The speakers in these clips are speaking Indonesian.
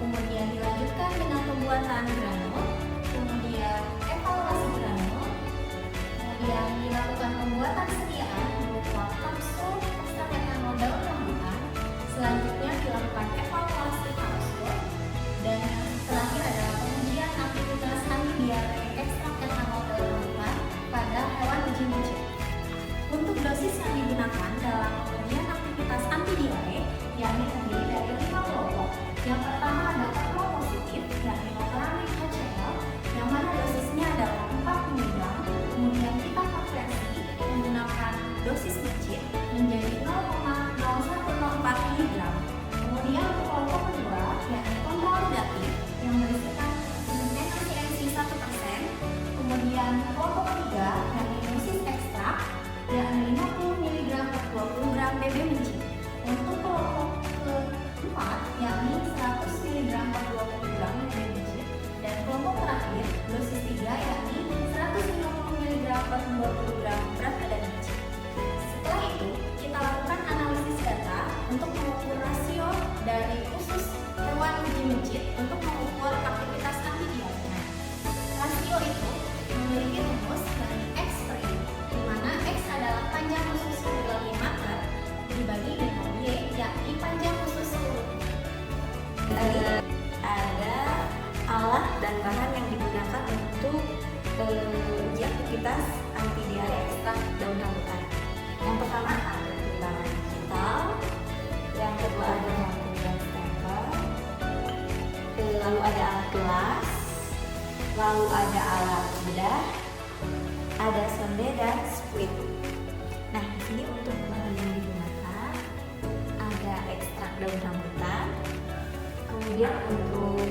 kemudian dilanjutkan dengan pembuatan granul, kemudian evaluasi granul, kemudian dilakukan pembuatan sediaan berupa kapsul ekstrak etanol daun rambutan, selanjutnya dilakukan evaluasi kapsul, dan yang terakhir adalah pengujian aktivitas anti diare ekstrak etanol daun rambutan pada hewan uji mencit. Untuk dosis yang digunakan dalam pengujian aktivitas anti diare yakni terdiri dari 5 kelompok. Yang pertama ada kontrol positif yakni loperamid HCl yang mana dosisnya adalah 4 mg. Kemudian kita konversi menggunakan dosis mencit menjadi 0,0104 mg. Kemudian untuk kelompok kedua yakni kontrol negatif yang berisikan NaCNC 1%. Kemudian kelompok ketiga yakni dosis ekstrak yakni 50 mg per 20 gram BB mencit. Untuk kelompok keempat yakni 100 mg per 20 gram BB mencit, dan kelompok terakhir dosis 3 yakni 150 mg per 20 gram berat badan mencit. Setelah itu kita lakukan analisis data untuk mengukur rasio dari usus hewan uji mencit untuk mengukur aktivitas anti diare. Rasio itu memiliki rumus dari X per Y, di mana X adalah panjang usus virgulae mater dibagi dengan Y yakni panjang usus seluruhnya. Ada alat dan bahan yang digunakan untuk uji aktivitas anti diare ekstrak daun rambutan. Yang pertama ada timbangan digital, yang kedua ada lampu dan stempel, lalu ada alat gelas, lalu ada alat bedah, ada sonde dan squid. Nah, di sini untuk bahan yang digunakan ada ekstrak daun rambutan. Kemudian untuk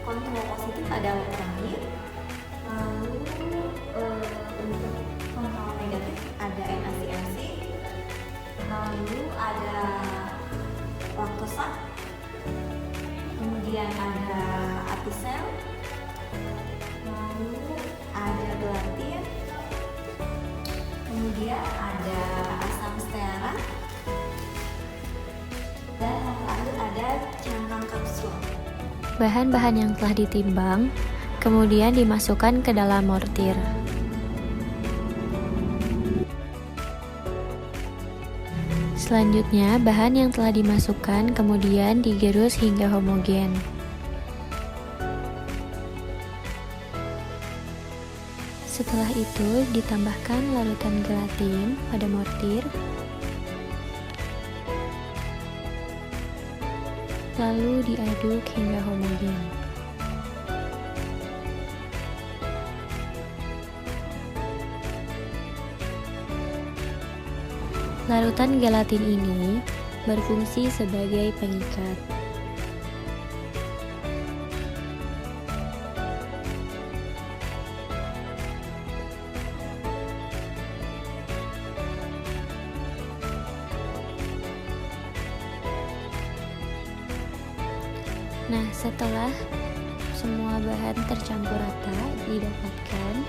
kontrol positif ada loperamid. Lalu untuk kontrol negatif ada NaCNC. Lalu ada laktosa. Kemudian ada apisel. Lalu ada gelatin. Kemudian ada asam stearat, dan yang terakhir ada cangkang kapsul. Bahan-bahan yang telah ditimbang kemudian dimasukkan ke dalam mortir. Selanjutnya, bahan yang telah dimasukkan kemudian digerus hingga homogen. Setelah itu, ditambahkan larutan gelatin pada mortir, lalu diaduk hingga homogen. Larutan gelatin ini berfungsi sebagai pengikat. Nah, setelah semua bahan tercampur rata, didapatkan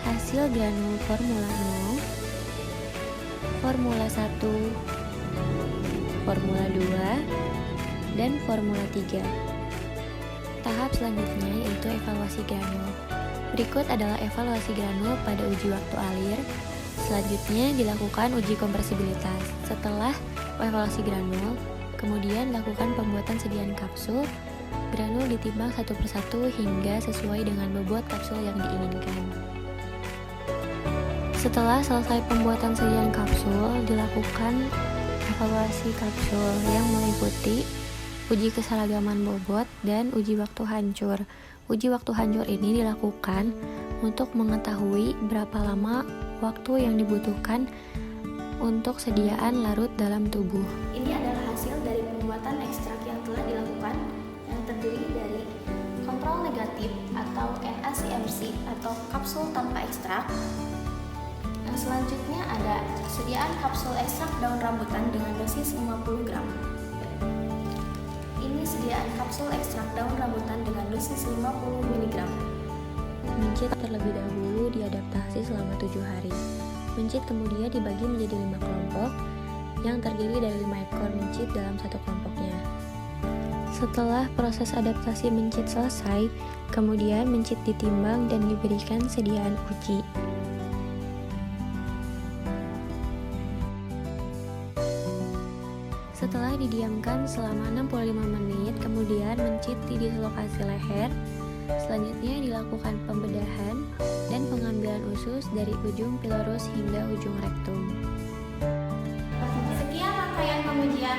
hasil granul formula 0, formula 1, formula 2, dan formula 3. Tahap selanjutnya yaitu evaluasi granul. Berikut adalah evaluasi granul pada uji waktu alir. Selanjutnya dilakukan uji kompresibilitas. Setelah evaluasi granul, kemudian lakukan pembuatan sediaan kapsul. Granul ditimbang satu persatu hingga sesuai dengan bobot kapsul yang diinginkan. Setelah selesai pembuatan sediaan kapsul, dilakukan evaluasi kapsul yang meliputi uji keseragaman bobot dan uji waktu hancur. Uji waktu hancur ini dilakukan untuk mengetahui berapa lama waktu yang dibutuhkan untuk sediaan larut dalam tubuh. Ini adalah hasil dari pembuatan ekstrak yang telah dilakukan, yang terdiri dari kontrol negatif atau NaCNC atau kapsul tanpa ekstrak. Yang selanjutnya ada sediaan kapsul ekstrak daun rambutan dengan dosis 50 gram. Ini sediaan kapsul ekstrak daun rambutan dengan dosis 50 mg. Mencit terlebih dahulu diadaptasi selama 7 hari. Mencit kemudian dibagi menjadi 5 kelompok yang terdiri dari 5 ekor mencit dalam satu kelompoknya. Setelah proses adaptasi mencit selesai, kemudian mencit ditimbang dan diberikan sediaan uji. Setelah didiamkan selama 65 menit, kemudian mencit di dislokasi leher. Selanjutnya dilakukan pembedahan dan pengambilan usus dari ujung pilorus hingga ujung rektum. Sekian rangkaian pengujian